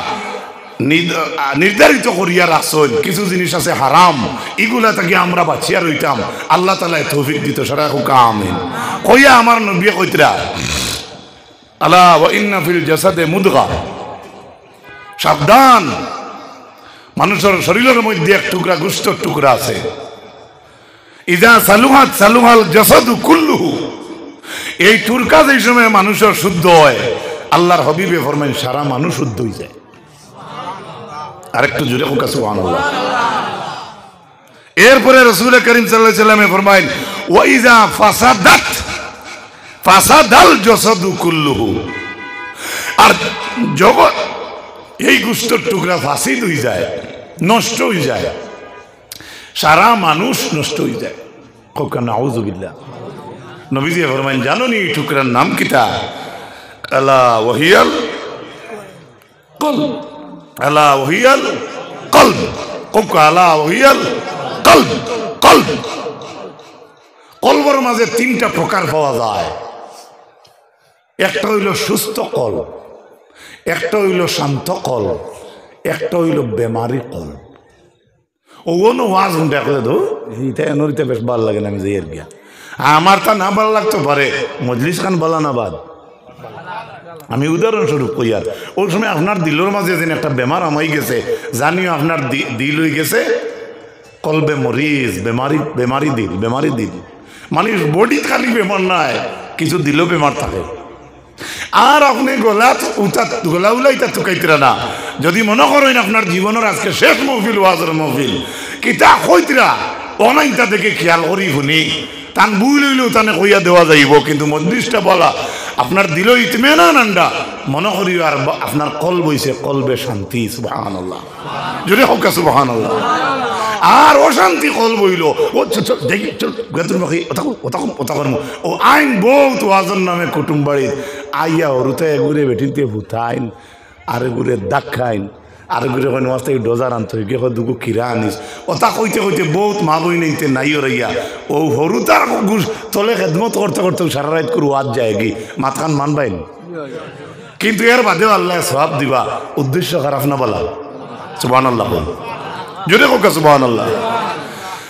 নির্ধারিত করিয়া রাখছেন। কিছু জিনিস আছে হারাম, এগুলা থেকে আমরা বাঁচিয়া রইতাম। আল্লাহ তাআলা তৌফিক দিত সারা হুকা আমিন কইয়া আমার নবী কইতরা আলা ওয়া ইন্না ফিল জাসাদে মুদগা, সাবধান মানুষের শরীরের মধ্যে এক টুকরা গোশতের টুকরা আছে। ইজা সালুহাত সালুহাল জাসাদু কুল্লুহু, এই টুকরা যেই সময় মানুষের শুদ্ধ হয় আল্লাহর হাবিবে ফরমাইন সারা মানুষ শুদ্ধ হয়ে যায়। আরেকটু জোরে হোক সুবহানাল্লাহ। এরপরে রাসূল করিম সাল্লাল্লাহু আলাইহি ওয়াসাল্লাম ফরমাইন ওয়া ইজা ফাসাদাত ফাসাদাল জাসাদু কুল্লুহু, আর জগৎ এই গোশতের টুকরা ফাসিদ হয়ে যায় নষ্ট হয়ে যায় সারা মানুষ নষ্ট হয়ে যায়। নাউযুবিল্লাহ। নবীজি ফরমাইন জানো নি এই টুকরার নাম কিটা? আলা ওয়াহিয়াল কলব, আলা ওয়াহিয়াল কলব, আলা ওয়াহিয়াল কলব। কলব কলবের মাঝে তিনটা প্রকার পাওয়া যায়। একটা হইল সুস্থ কল, একটা হইল শান্ত কল, একটা হইল বেমারি কল। ওনো ওয়াজ দেখলে তো এইটা এনরিতে বেশ ভালো লাগে না। আমি যাই আর গিয়া আমার তা না ভালো লাগতে পারে মজলিস খান বলা না বাদ। আমি উদাহরণস্বরূপ কই আর ওই সময় আপনার দিলের মাঝে যেন একটা বেমার আমাই গেছে, জানিও আপনার দিল হয়ে গেছে কলবে মরিজ, বেমারি বেমারি দিল, বেমারি দিল মানে বডি খালি বেমার নাই কিছু দিলেও বেমার থাকে। আর আপনি গোলা উলাইতা তুকাইতরা না। যদি মনে করেন আপনার জীবনের আজকে শেষ মহফিল ওয়াজের মহফিল কিতা কইতরা অনাইতা দেখে খেয়াল করি শুনি তান বুই লইলেও তানে কইয়া দেওয়া যাইব, কিন্তু মজলিসটা বলা আপনার দিল ইতমেনান আন্ডা মনে করি আর আপনার কল বইছে কলবে শান্তি। সুবহানাল্লাহ, যদি হোক সুবহানাল্লাহ। আর অশান্তি কল বইল ও দেখি ও আইন বহুত ওয়াজের নামে কুটুম বাড়ির আইয়া ওরুতে ঘুরে বেটিতে ভুতাইন আর ঘুরে দাগ খাইন আর ঘুরে কইন ওয়াজ থেকে ডোজার আনতে গিয়ে দুগু কিরা আনিস ওটা কইতে কইতে বহুত মা বই নেইতে নাইও রাইয়া ও হরুতার তলে খেদমত করতে করতে সারা রাত করে ওয়াজ যায় গি মাথান মানবাইন। কিন্তু এর বাদেও আল্লাহ সওয়াব দিবা, উদ্দেশ্য খারাপ না বলা। সুবহানাল্লাহ, জোরে হোক সুবহানাল্লাহ।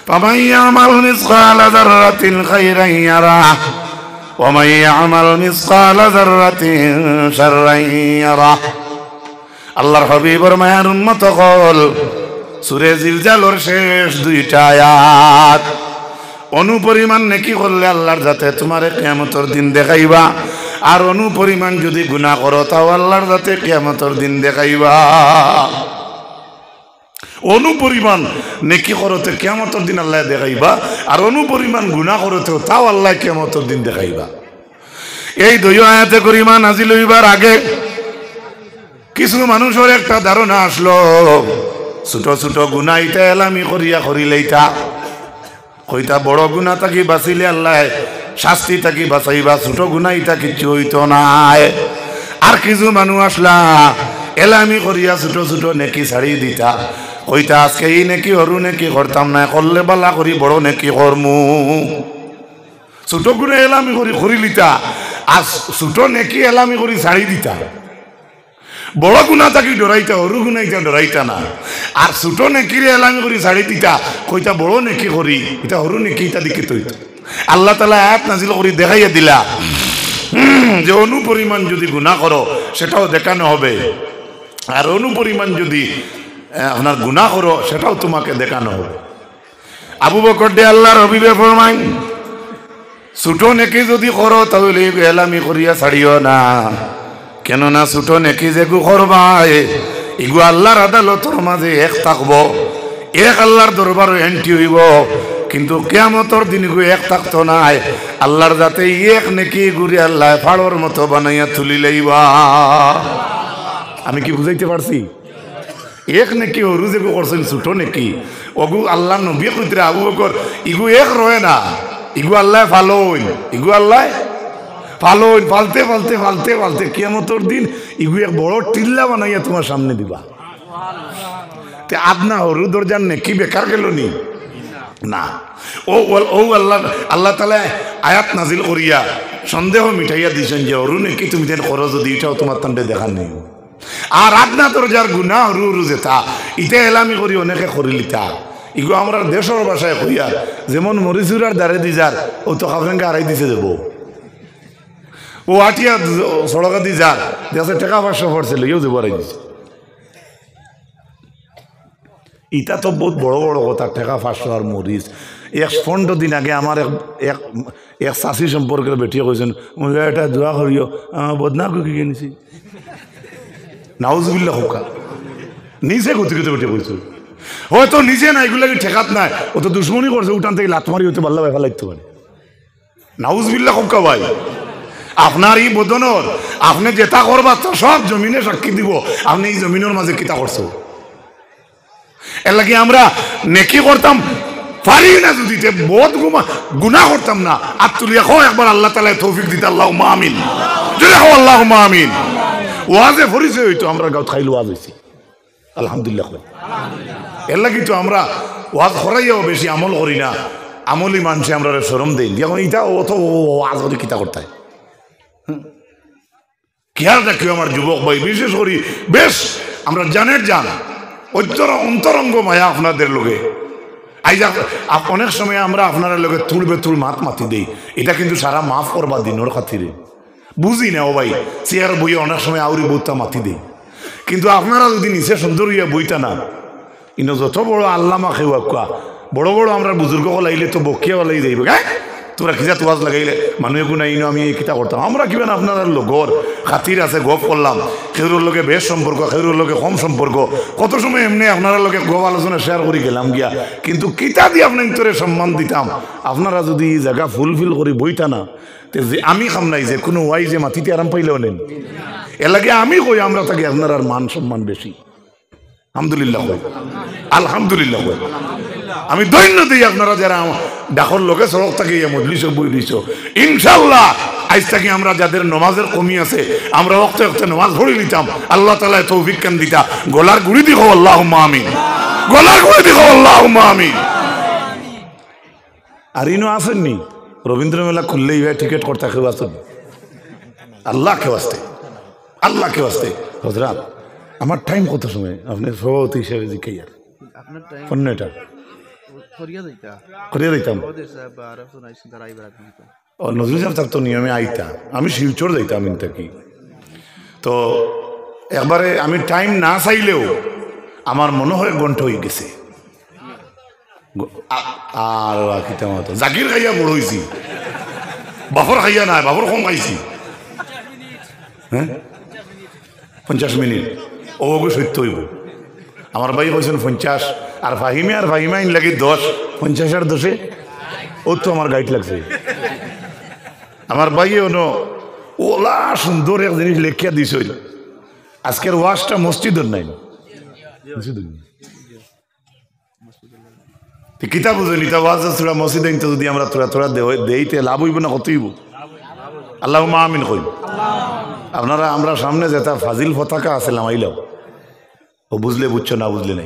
ফামান ইয়ামাল মিসকালা যাররাতিন খাইরান ইয়ারা ওয়া মান ইয়ামাল মিসকালা যাররাতিন শাররান ইয়ারা। আল্লাহর হাবিবের মায়ার উম্মত হল সূরা জিলজালের শেষ দুইটা আয়াত অনুপরিমাণ নেকি করলে আল্লাহর যাতে তোমারে কিয়ামতের দিন দেখাইবা, আর অনুপরিমাণ যদি গুনাহ করো তাও আল্লাহর যাতে কিয়ামতের দিন দেখাইবা। অনুপরিমাণ নেকি করতে কিয়ামতের দিন আল্লাহ দেখাইবা, আর অনুপরিমাণ গুনাহ করতে তাও আল্লাহ কিয়ামতের দিন দেখাইবা। এই দুই আয়াতে করিমা নাজিল হইবার আগে কিছু মানুষের একটা ধারণা আসলো ছোট ছোট গুনাহ ইটা এলামি করিয়া করিলেইতা কইতা বড় গুনাহ থাকি বাঁচিলে আল্লাহ শাস্তি থাকি বাঁচাইবা, ছোট গুনাহ ইটা কিচ্ছু হইতো নাই। আর কিছু মানুষ আসলা এলামি করিয়া ছোট ছোট নেকি ছাড়ি দিতা, কইতা আজকে এই নেকি হরু নেকি করতাম না, করলে বালা করি বড় নেকি করমু। ছোট গুনাহ এলামি করি করিলিতা আর ছোট নেকি এলামি করি ছাড়ি দিতা। বড় গুনাহ থাকি ডরাইতা, হরু গুনাহ ইটা ডরাইতা না। আর ছোট নেকিরে এলামি করি ছাড়ি দিতা, কইতা বড় নেকি করি এটা হরু নেকি ইটা দিকে তৈত। আল্লাহ তাআলা আয়াত নাজিল করে দেখাইয়া দিলা যে অনুপরিমাণ যদি গুনাহ করো সেটাও দেখানো হবে, আর অনুপরিমাণ যদি আপনার গুনাহ করো সেটাও তোমাকে দেখানো হবে। আবু বকর দে আল্লাহর হাবিবে ফরমায় ছোট নেকি যদি করো তাহলে এলামি করিয়া ছাড়িও না, কেননা ছোট নেকি যেগু করবাই এগু আল্লাহর আদালতর মাঝে এক থাকবো, এক আল্লাহর দরবার এন্ট্রি হইব, কিন্তু কিয়ামতের দিন গু এক থাকতো নাই। আল্লাহর যাতে এক নেকি গুরি আল্লাহ ফাড়র মতো বানাইয়া তুলি লইবা। আমি কি বুঝাইতে পারছি? এক নেকি হরু যেগু করছেন ছোট নেকি ওগু আল্লাহ নবী কইতরা আবু বকর ইগু এক রয় না, ইগু আল্লাহ ফালোইন, ইগু আল্লাহ ফালোইন, ফালতে ফালতে ফালতে ফালতে কিয়ামতের দিন ইগু এক বড় টিল্লা বানাইয়া তোমার সামনে দিবা। তে আপনা হরু দরজার নেকি বেকার গেল নি না। ও আল্লাহ আল্লাহ তাআলা আয়াত নাজিল করিয়া সন্দেহ মিটাইয়া দিয়েছেন যে হরু নেকি তুমি দেন করো যদি এটাও তোমার তান্ডে দেখার নেই। আর আপনা দরজার গুনাহ হরু হরু যেতা ইতে এলামি করি অনেকে করিলিতা ইগো আমরা দেশের ভাষায় কইয়া যেমন মরিচুরার দ্বারে দি যার ও তো আপনাকে আড়াই দিছে দেব, ও আটিয়া সড়কা দি যার দেশে টাকা 500 পড়ছিল ইও দেব আড়াই দিছে। ইটা তো বহুত বড় বড় কথা, টাকা 500 আর মরিচ। 15 দিন আগে আমার এক চাষি সম্পর্কের বেটিয়ে কইছেন এটা দোয়া করিও বদনা কি কিনেছি নাউজুবিল্লাহ হোকা নিজে গতি গতি বেটিয়ে কইছো হয়তো নিজে না এগুলো ঠেকাত নাই, ও তো দুশ্মনী করছে উঠান থেকে লাত মারি হতে পাল্লা ভাই লাগতে পারে। নাউজুবিল্লাহ হোকা ভাই আপনার এই বদনর আপনি যেটা করবা তো সব জমিনে সাক্ষী দিব আপনি এই জমিনের মাঝে কিতা করছো। এর লাগে আমরা নেকি করতাম পারি না যদি বহুত গুনাহ করতাম না। আর তুলিয়া খাও একবার আল্লাহ তাআলা তৌফিক দিতে আল্লাহুম্মা আমিন, জোরে খাও আল্লাহুম্মা আমিন। ওয়াজে ফরিছে হইতো আমরা গাঁত খাইলো ওয়াজ হইছি আলহামদুলিল্লাহ। এর লাগি তো আমরা ওয়াজ করাইয়াও বেশি আমল করি না, আমলি মানুষে আমরা শরম দেই এখন ইটা অত ওয়াজ করে কিতা করতে হয়। খেয়াল রাখিও আমার যুবক ভাই, বিশেষ করি বেশ আমরা জানের জান অন্তরঙ্গ মায়া আপনাদের লোকে আইজা অনেক সময় আমরা আপনারা লোকে তুল বেতুল মাতি দেই, এটা কিন্তু সারা মাফ করবা দিনের খাতিরে বুঝি না ও ভাই। চেয়ার বইয়ে অনেক সময় আউরি বইটা মাতি দেই, কিন্তু আপনারা যদি নিচে সুন্দর হইয়া বইটা না কিন্তু যত বড় আল্লামা খেওয়া কোয়া বড় বড় আমরা বুজুর্গ লাইলে তো বকিয়া লাই যাইব গায়ে তোরা খিজা তোয়াজ লাগাইলে মানুষ একো নাই আমি এই কিতা করতাম। আমরা কিবা আপনার লগর খাতির আছে গপ করলাম, খেউরের লোকে বেশ সম্পর্ক, খেউরের লোকে কম সম্পর্ক, কত সময় এমনি আপনারা লোকে গপ আলোচনা শেয়ার করে গেলাম গিয়া, কিন্তু কিতা দিয়ে আপনার তোরে সম্মান দিতাম। আপনারা যদি এই জায়গা ফুলফিল করে বইতা না তে যে আমি খাম নাই যে কোনো ওয়াই যে মাটিতে আরাম পাইলেও নেন। এর লাগে আমি কই আমরা থাকি আপনার আর মান সম্মান বেশি। আলহামদুলিল্লাহ কই, আলহামদুলিল্লাহ কই। আমি দৈন্য দিই আপনারা যারা ডাকর লোকে সড়ক থেকে মজলিস বই দিছ ইনশাল্লাহ আজ থেকে আমরা যাদের নমাজের কমি আছে আমরা ওক্তে ওক্তে নমাজ পড়ে নিতাম। আল্লাহ তাআলা তৌফিক কান দিতা। গলার গুড়ি দিও আল্লাহুম্মা আমিন, গলার গুড়ি দিও আল্লাহুম্মা আমিন। আর ইনো আসেননি রবীন্দ্র মেলা খুললেই ভাই টিকিট করতে কেউ আসেন আল্লাহ কে আসতে, আল্লাহ কে আসতে। হজরত আমার টাইম কত সময় আপনি সভাপতি হিসেবে জিজ্ঞাইয়া পনেরোটা করিয়া দিতাম। নজরুল সাহেব থাকতো নিয়মে আইতা, আমি শিলচর যাইতাম থাকি। তো একবারে আমি টাইম না চাইলেও আমার মনে হয় ঘন্টা হয়ে গেছে। আর কিতাম জাকির খাইয়া বড় হয়েছি, বাফর খাইয়া নাই, বাফর কম খাইছি। হ্যাঁ 50 মিনিট ওগো সত্য হইব। আমার ভাই কইছেন 50 আর ফাহিমা ইন লাগে 10, 50 আর 10 ও তো আমার গাইড লাগছে। আমার ভাই ওলা সুন্দর এক জিনিস লেখিয়া দিছিল আজকের ওয়াজটা মসজিদের নাই, কিতাব বুঝেন ইতা ওয়াজ তোরা মসজিদে যদি আমরা তোরা দেইতে লাভ হইব না কত হইব। আল্লাহুম্মা আমিন কই। আপনারা আমরা সামনে যেটা ফাজিল পতাকা আছে লামাইলাম, ও বুঝলে বুঝছো না বুঝলে নাই।